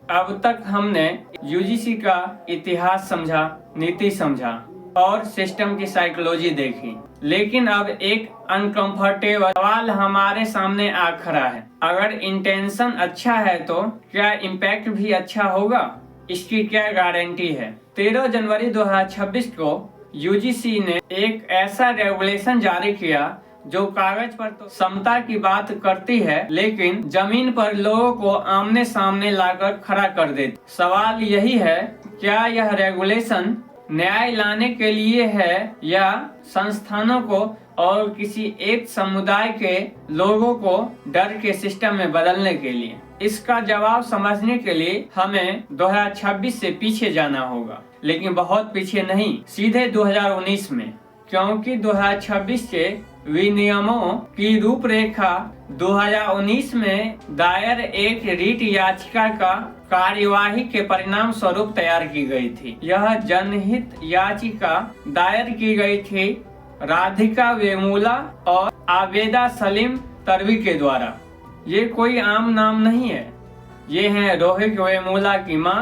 अब तक हमने यूजीसी का इतिहास समझा, नीति समझा और सिस्टम की साइकोलॉजी देखी, लेकिन अब एक अनकंफर्टेबल सवाल हमारे सामने आ खड़ा है। अगर इंटेंशन अच्छा है तो क्या इम्पैक्ट भी अच्छा होगा? इसकी क्या गारंटी है? 13 जनवरी 2026 को यूजीसी ने एक ऐसा रेगुलेशन जारी किया जो कागज पर तो समता की बात करती है, लेकिन जमीन पर लोगों को आमने सामने लाकर खड़ा कर देती। सवाल यही है, क्या यह रेगुलेशन न्याय लाने के लिए है या संस्थानों को और किसी एक समुदाय के लोगों को डर के सिस्टम में बदलने के लिए? इसका जवाब समझने के लिए हमें 2026 से पीछे जाना होगा, लेकिन बहुत पीछे नहीं, सीधे 2019 में, क्योंकि 2026 के विनियमों की रूपरेखा 2019 में दायर एक रीट याचिका का कार्यवाही के परिणाम स्वरूप तैयार की गई थी। यह जनहित याचिका दायर की गई थी राधिका वेमुला और आबेदा सलीम तर्वी के द्वारा। ये कोई आम नाम नहीं है, ये हैं रोहित वेमुला की मां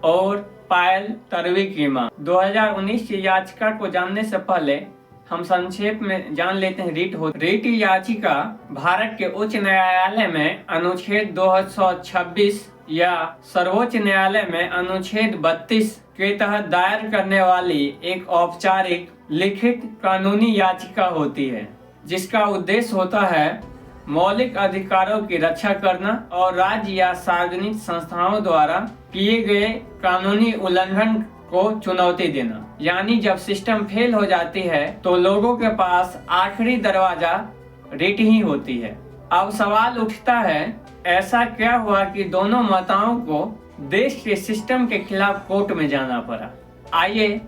और पायल तर्वी की मां। 2019 की याचिका को जानने से पहले हम संक्षेप में जान लेते हैं रीट याचिका भारत के उच्च न्यायालय में अनुच्छेद 226 या सर्वोच्च न्यायालय में अनुच्छेद 32 के तहत दायर करने वाली एक औपचारिक लिखित कानूनी याचिका होती है, जिसका उद्देश्य होता है मौलिक अधिकारों की रक्षा करना और राज्य या सार्वजनिक संस्थाओं द्वारा किए गए कानूनी उल्लंघन को चुनौती देना। यानी जब सिस्टम फेल हो जाती है तो लोगों के पास आखिरी दरवाजा रिट ही होती है। अब सवाल उठता है, ऐसा क्या हुआ कि दोनों माताओं को देश के सिस्टम के खिलाफ कोर्ट में जाना पड़ा? आइए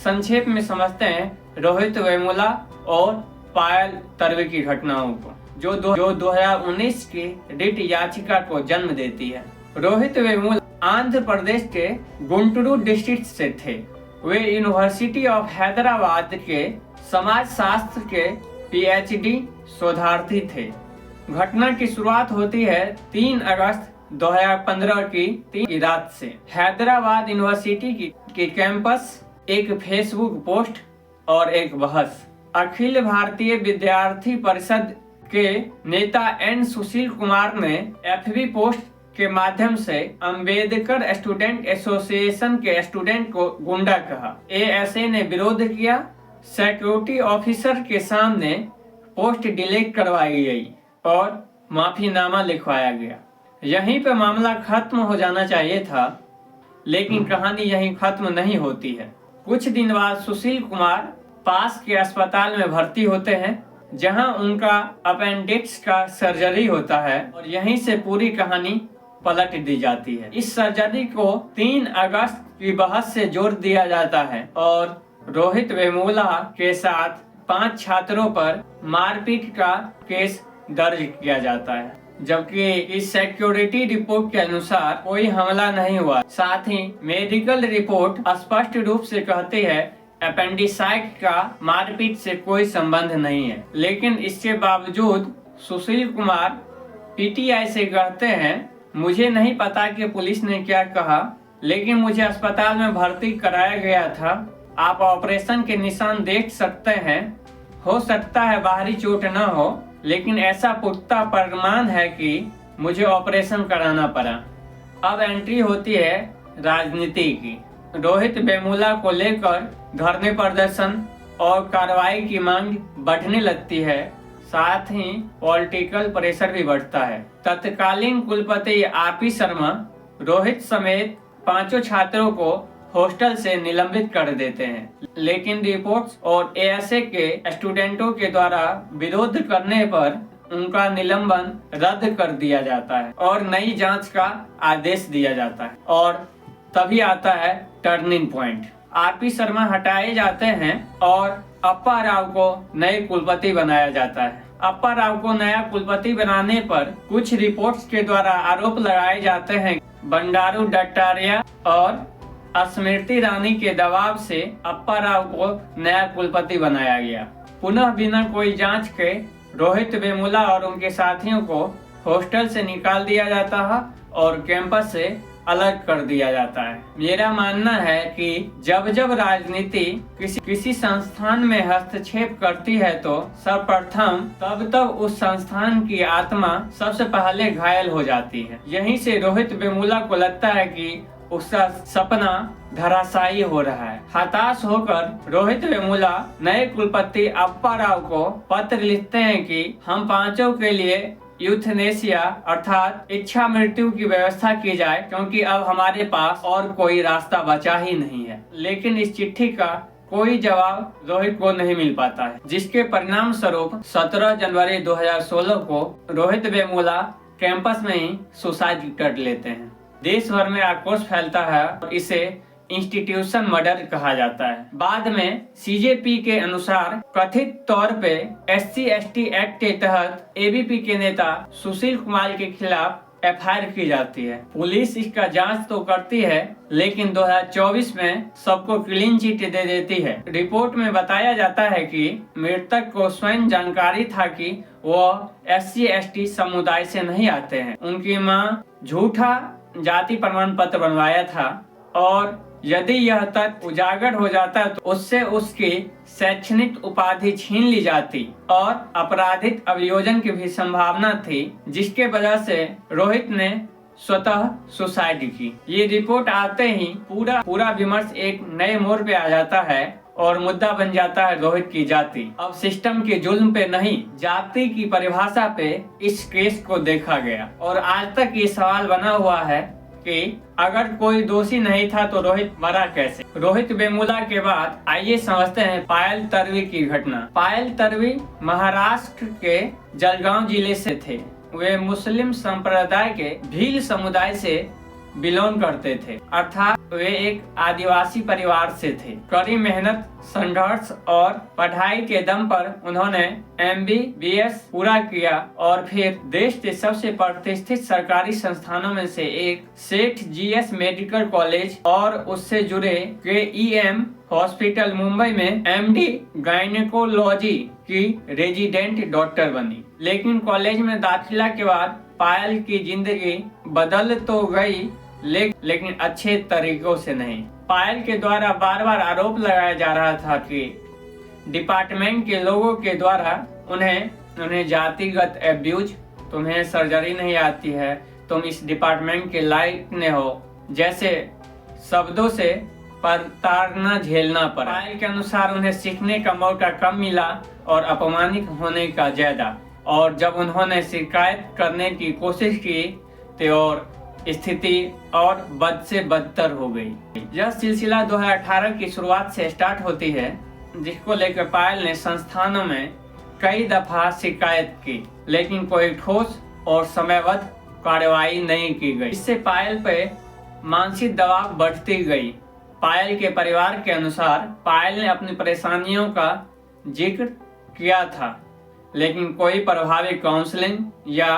संक्षेप में समझते हैं रोहित वेमुला और पायल तर्वी की घटनाओं को, जो 2019 की रिट याचिका को जन्म देती है। रोहित वेमुला आंध्र प्रदेश के गुंटूरू डिस्ट्रिक्ट से थे। वे यूनिवर्सिटी ऑफ हैदराबाद के समाज शास्त्र के पीएचडी शोधार्थी थे। घटना की शुरुआत होती है 3 अगस्त 2015 की रात से। हैदराबाद यूनिवर्सिटी की कैंपस, एक फेसबुक पोस्ट और एक बहस। अखिल भारतीय विद्यार्थी परिषद के नेता एन सुशील कुमार ने एफबी पोस्ट के माध्यम से अंबेडकर स्टूडेंट एसोसिएशन के स्टूडेंट को गुंडा कहा। एएसए ने विरोध किया। सिक्योरिटी ऑफिसर के सामने पोस्ट डिलीट करवाई गई और माफीनामा लिखवाया गया। यहीं पे मामला खत्म हो जाना चाहिए था, लेकिन कहानी यहीं खत्म नहीं होती है। कुछ दिन बाद सुशील कुमार पास के अस्पताल में भर्ती होते हैं, जहां उनका अपेंडिक्स का सर्जरी होता है और यहीं से पूरी कहानी पलट दी जाती है। इस सर्जरी को 3 अगस्त की बहस से जोड़ दिया जाता है और रोहित वेमुला के साथ 5 छात्रों पर मारपीट का केस दर्ज किया जाता है, जबकि इस सिक्योरिटी रिपोर्ट के अनुसार कोई हमला नहीं हुआ। साथ ही मेडिकल रिपोर्ट स्पष्ट रूप से कहती है अपेंडिसाइट का मारपीट से कोई संबंध नहीं है। लेकिन इसके बावजूद सुशील कुमार पीटीआई से कहते हैं, मुझे नहीं पता कि पुलिस ने क्या कहा, लेकिन मुझे अस्पताल में भर्ती कराया गया था। आप ऑपरेशन के निशान देख सकते हैं। हो सकता है बाहरी चोट न हो, लेकिन ऐसा पुख्ता प्रमाण है कि मुझे ऑपरेशन कराना पड़ा। अब एंट्री होती है राजनीति की। रोहित वेमुला को लेकर धरने प्रदर्शन और कार्रवाई की मांग बढ़ने लगती है। साथ ही पॉलिटिकल प्रेशर भी बढ़ता है। तत्कालीन कुलपति आरपी शर्मा रोहित समेत 5 छात्रों को हॉस्टल से निलंबित कर देते हैं, लेकिन रिपोर्ट्स और एएसए के स्टूडेंटों के द्वारा विरोध करने पर उनका निलंबन रद्द कर दिया जाता है और नई जांच का आदेश दिया जाता है। और तभी आता है टर्निंग पॉइंट। आरपी शर्मा हटाए जाते हैं और अप्पा राव को नए कुलपति बनाया जाता है। अप्पा राव को नया कुलपति बनाने पर कुछ रिपोर्ट्स के द्वारा आरोप लगाए जाते हैं। बंडारू दत्तात्रेय और स्मृति ईरानी के दबाव से अप्पा राव को नया कुलपति बनाया गया। पुनः बिना कोई जांच के रोहित वेमुला और उनके साथियों को हॉस्टल से निकाल दिया जाता है और कैंपस से अलग कर दिया जाता है। मेरा मानना है कि जब जब राजनीति किसी संस्थान में हस्तक्षेप करती है तो सर्वप्रथम तब उस संस्थान की आत्मा सबसे पहले घायल हो जाती है। यहीं से रोहित वेमुला को लगता है कि उसका सपना धराशायी हो रहा है। हताश होकर रोहित वेमुला नए कुलपति अप्पा राव को पत्र लिखते हैं कि हम पांचों के लिए यूथनेसिया अर्थात इच्छा मृत्यु की व्यवस्था की जाए, क्योंकि अब हमारे पास और कोई रास्ता बचा ही नहीं है। लेकिन इस चिट्ठी का कोई जवाब रोहित को नहीं मिल पाता है, जिसके परिणाम स्वरूप 17 जनवरी 2016 को रोहित वेमुला कैंपस में ही सुसाइड कर लेते हैं। देश भर में आक्रोश फैलता है और इसे इंस्टीट्यूशन मर्डर कहा जाता है। बाद में सीजेपी के अनुसार कथित तौर पे SC/ST एक्ट के तहत एबीपी के नेता सुशील कुमार के खिलाफ FIR की जाती है। पुलिस इसका जांच तो करती है, लेकिन 2024 में सबको क्लीन चिट दे देती है। रिपोर्ट में बताया जाता है कि मृतक को स्वयं जानकारी था कि वो SC/ST समुदाय से नहीं आते हैं। उनकी मां झूठा जाति प्रमाण पत्र बनवाया था और यदि यह तथ्य उजागर हो जाता तो उससे उसकी शैक्षणिक उपाधि छीन ली जाती और आपराधिक अभियोजन की भी संभावना थी, जिसके वजह से रोहित ने स्वतः सुसाइड की। ये रिपोर्ट आते ही पूरा विमर्श एक नए मोड़ पे आ जाता है और मुद्दा बन जाता है रोहित की जाति। अब सिस्टम के जुल्म पे नहीं, जाति की परिभाषा पे इस केस को देखा गया और आज तक ये सवाल बना हुआ है कि अगर कोई दोषी नहीं था तो रोहित मरा कैसे। रोहित वेमुला के बाद आइए समझते हैं पायल तर्वी की घटना। पायल तर्वी महाराष्ट्र के जलगांव जिले से थे। वे मुस्लिम संप्रदाय के भील समुदाय से बिलोंग करते थे, अर्थात वे एक आदिवासी परिवार से थे। कड़ी मेहनत, संघर्ष और पढ़ाई के दम पर उन्होंने MBBS पूरा किया और फिर देश के सबसे प्रतिष्ठित सरकारी संस्थानों में से एक सेठ GS मेडिकल कॉलेज और उससे जुड़े KEM हॉस्पिटल मुंबई में MD गायनेकोलॉजी की रेजिडेंट डॉक्टर बनी। लेकिन कॉलेज में दाखिला के बाद पायल की जिंदगी बदल तो गई, लेकिन अच्छे तरीकों से नहीं। पायल के द्वारा बार बार आरोप लगाया जा रहा था कि डिपार्टमेंट के लोगों के द्वारा उन्हें जातिगत एब्यूज, तुम्हें सर्जरी नहीं आती है, तुम इस डिपार्टमेंट के लायक नहीं हो, जैसे शब्दों से प्रताड़ना झेलना पड़ा। पायल के अनुसार उन्हें सीखने का मौका कम मिला और अपमानित होने का ज्यादा, और जब उन्होंने शिकायत करने की कोशिश की तो स्थिति और बद से बदतर हो गई। यह सिलसिला 2018 की शुरुआत से स्टार्ट होती है, जिसको लेकर पायल ने संस्थानों में कई दफा शिकायत की, लेकिन कोई ठोस और समयबद्ध कार्रवाई नहीं की गई। इससे पायल पे मानसिक दबाव बढ़ती गई। पायल के परिवार के अनुसार पायल ने अपनी परेशानियों का जिक्र किया था, लेकिन कोई प्रभावी काउंसलिंग या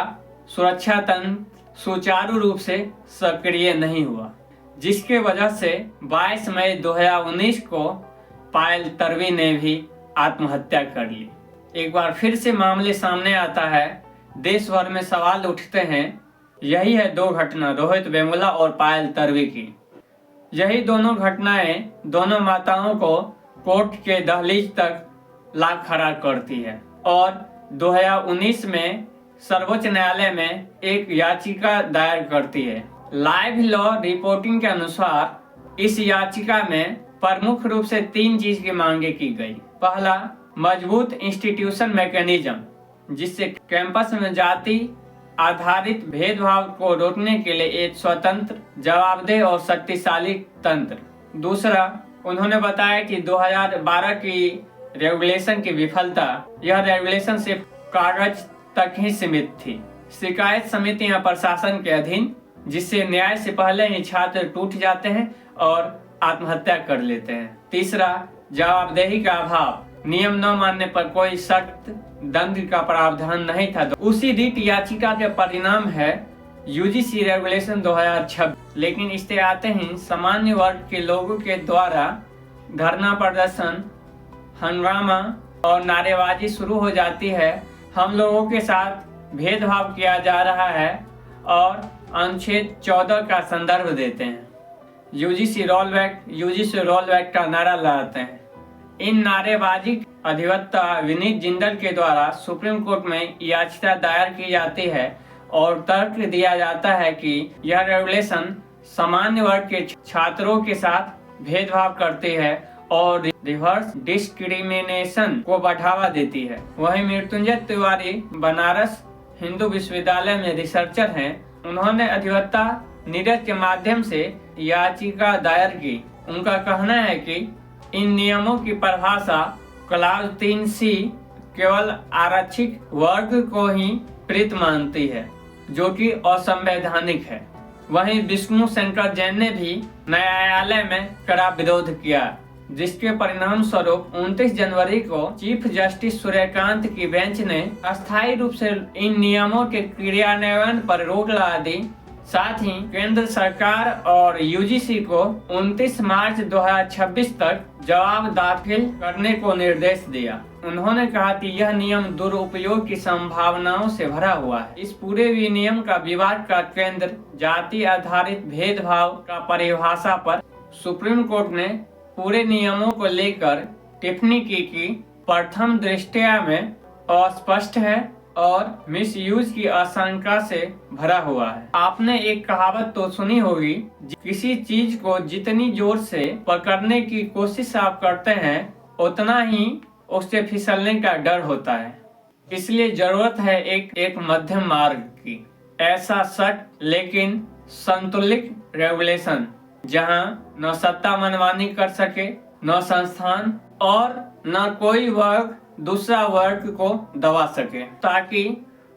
सुरक्षा तंत्र सुचारू रूप से सक्रिय नहीं हुआ, जिसके वजह से 22 मई 2019 को पायल तर्वी ने भी आत्महत्या कर ली। एक बार फिर से मामले सामने आता है, देश भर में सवाल उठते हैं। यही है दो घटना, रोहित वेमुला और पायल तर्वी की। यही दोनों घटनाएं दोनों माताओं को कोर्ट के दहलीज तक ला खड़ा करती है और 2019 में सर्वोच्च न्यायालय में एक याचिका दायर करती है। लाइव लॉ रिपोर्टिंग के अनुसार इस याचिका में प्रमुख रूप से 3 चीज की मांगे की गई। पहला, मजबूत इंस्टीट्यूशन मैकेनिज्म, जिससे कैंपस में जाति आधारित भेदभाव को रोकने के लिए एक स्वतंत्र, जवाबदेह और शक्तिशाली तंत्र। दूसरा, उन्होंने बताया कि 2012 की रेगुलेशन की विफलता, यह रेगुलेशन सिर्फ कागज तक ही सीमित थी। शिकायत समितियां प्रशासन के अधीन, जिससे न्याय से पहले ही छात्र टूट जाते हैं और आत्महत्या कर लेते हैं। तीसरा, जवाबदेही का अभाव, नियम न मानने पर कोई सख्त दंड का प्रावधान नहीं था। उसी रीट याचिका के परिणाम है UGC रेगुलेशन 2026। लेकिन इससे आते ही सामान्य वर्ग के लोगों के द्वारा धरना प्रदर्शन, हंगामा और नारेबाजी शुरू हो जाती है। हम लोगों के साथ भेदभाव किया जा रहा है और अनुच्छेद 14 का संदर्भ देते हैं। यूजीसी रोल बैक का नारा लगाते हैं। इन नारेबाजी अधिवक्ता विनीत जिंदल के द्वारा सुप्रीम कोर्ट में याचिका दायर की जाती है और तर्क दिया जाता है कि यह रेगुलेशन सामान्य वर्ग के छात्रों के साथ भेदभाव करती है और रिवर्स डिस्क्रिमिनेशन को बढ़ावा देती है। वहीं मृत्युंजय तिवारी बनारस हिंदू विश्वविद्यालय में रिसर्चर हैं। उन्होंने अधिवक्ता नीरज के माध्यम से याचिका दायर की। उनका कहना है कि इन नियमों की परिभाषा क्लॉज 3C केवल आरक्षित वर्ग को ही प्रीत मानती है, जो कि असंवैधानिक है। वहीं विष्णु शंकर जैन ने भी न्यायालय में कड़ा विरोध किया, जिसके परिणाम स्वरूप 29 जनवरी को चीफ जस्टिस सूर्यकांत की बेंच ने अस्थायी रूप से इन नियमों के क्रियान्वयन पर रोक लगा दी। साथ ही केंद्र सरकार और यूजीसी को 29 मार्च 2026 तक जवाब दाखिल करने को निर्देश दिया। उन्होंने कहा कि यह नियम दुरुपयोग की संभावनाओं से भरा हुआ है। इस पूरे विनियम का विवाद का केंद्र जाति आधारित भेदभाव का परिभाषा पर सुप्रीम कोर्ट ने पूरे नियमों को लेकर टिप्पणी की प्रथम दृष्टया में अस्पष्ट है और मिसयूज की आशंका से भरा हुआ है। आपने एक कहावत तो सुनी होगी, किसी चीज को जितनी जोर से पकड़ने की कोशिश आप करते हैं उतना ही उससे फिसलने का डर होता है। इसलिए जरूरत है एक मध्यम मार्ग की, ऐसा सख्त लेकिन संतुलित रेगुलेशन जहां न सत्ता मनमानी कर सके, न संस्थान और न कोई वर्ग दूसरा वर्ग को दबा सके, ताकि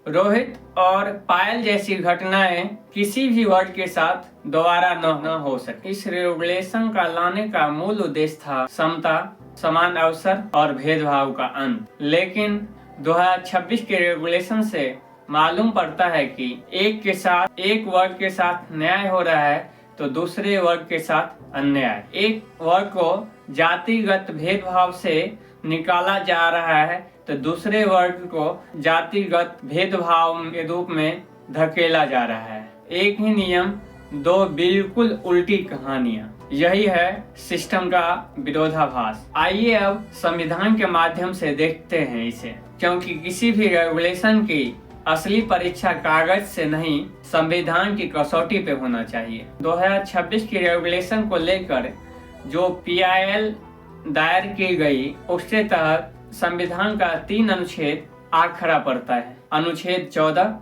रोहित और पायल जैसी घटनाएं किसी भी वर्ग के साथ दोबारा न हो सके। इस रेगुलेशन का लाने का मूल उद्देश्य था समता, समान अवसर और भेदभाव का अंत। लेकिन 2026 के रेगुलेशन से मालूम पड़ता है कि एक वर्ग के साथ न्याय हो रहा है तो दूसरे वर्ग के साथ अन्याय। एक वर्ग को जातिगत भेदभाव से निकाला जा रहा है तो दूसरे वर्ग को जातिगत भेदभाव के रूप में धकेला जा रहा है। एक ही नियम, दो बिल्कुल उल्टी कहानियां। यही है सिस्टम का विरोधाभास। आइए अब संविधान के माध्यम से देखते हैं इसे, क्योंकि किसी भी रेगुलेशन की असली परीक्षा कागज से नहीं, संविधान की कसौटी पे होना चाहिए। 2026 की रेगुलेशन को लेकर जो PIL दायर की गई, उसके तहत संविधान का 3 अनुच्छेद आग खड़ा पड़ता है। अनुच्छेद 14,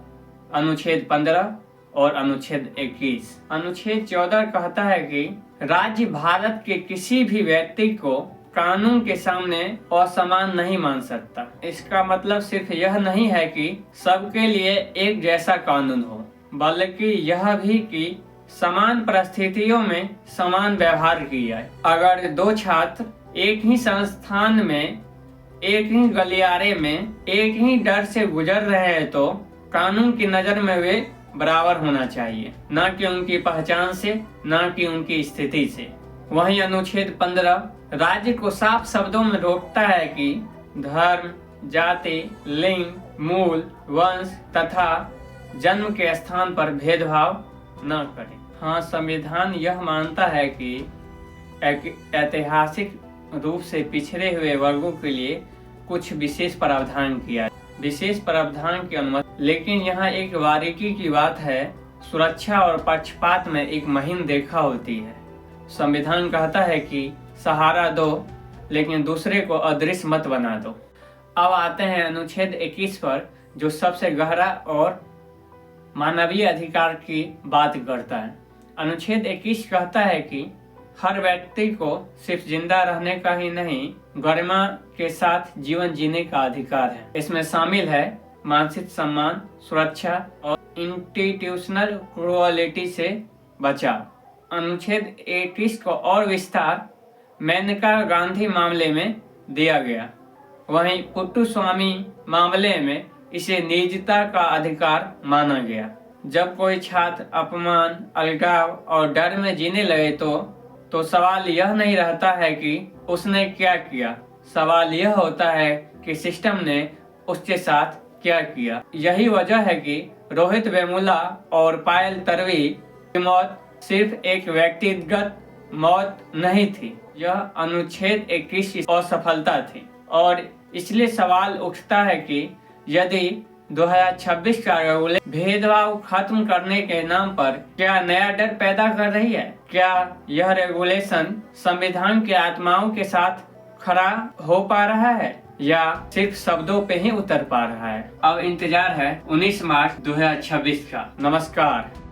अनुच्छेद 15 और अनुच्छेद 21। अनुच्छेद 14 कहता है कि राज्य भारत के किसी भी व्यक्ति को कानून के सामने असमान नहीं मान सकता। इसका मतलब सिर्फ यह नहीं है कि सबके लिए एक जैसा कानून हो, बल्कि यह भी कि समान परिस्थितियों में समान व्यवहार किया जाए। अगर दो छात्र एक ही संस्थान में, एक ही गलियारे में, एक ही डर से गुजर रहे हैं तो कानून की नजर में वे बराबर होना चाहिए, न कि उनकी पहचान से, न कि उनकी स्थिति से। वहीं अनुच्छेद 15 राज्य को साफ शब्दों में रोकता है कि धर्म, जाति, लिंग, मूल, वंश तथा जन्म के स्थान पर भेदभाव न करे। हाँ, संविधान यह मानता है कि ऐतिहासिक रूप से पिछड़े हुए वर्गों के लिए कुछ विशेष प्रावधान किया, विशेष प्रावधान की अनुमति। लेकिन यहाँ एक बारीकी की बात है, सुरक्षा और पक्षपात में एक महीन रेखा होती है। संविधान कहता है कि सहारा दो, लेकिन दूसरे को अदृश्य मत बना दो। अब आते हैं अनुच्छेद 21 पर, जो सबसे गहरा और मानवीय अधिकार की बात करता है। अनुच्छेद 21 कहता है कि हर व्यक्ति को सिर्फ जिंदा रहने का ही नहीं, गरिमा के साथ जीवन जीने का अधिकार है। इसमें शामिल है मानसिक सम्मान, सुरक्षा और इंस्टीट्यूशनल क्रूअलिटी से बचाव। अनुच्छेद 21 को और विस्तार मेनका गांधी मामले में दिया गया। वहीं पुट्टुस्वामी मामले में इसे निजता का अधिकार माना गया। जब कोई छात्र अपमान, अलगाव और डर में जीने लगे तो सवाल यह नहीं रहता है कि उसने क्या किया, सवाल यह होता है कि सिस्टम ने उसके साथ क्या किया। यही वजह है कि रोहित वेमुला और पायल तन्वी की मौत सिर्फ एक व्यक्तिगत मौत नहीं थी, यह अनुच्छेद 21 की असफलता थी। और इसलिए सवाल उठता है कि यदि 2026 का रेगुलेशन भेदभाव खत्म करने के नाम पर क्या नया डर पैदा कर रही है? क्या यह रेगुलेशन संविधान की आत्माओं के साथ खड़ा हो पा रहा है या सिर्फ शब्दों पे ही उतर पा रहा है? अब इंतजार है 19 मार्च 2026 का। नमस्कार।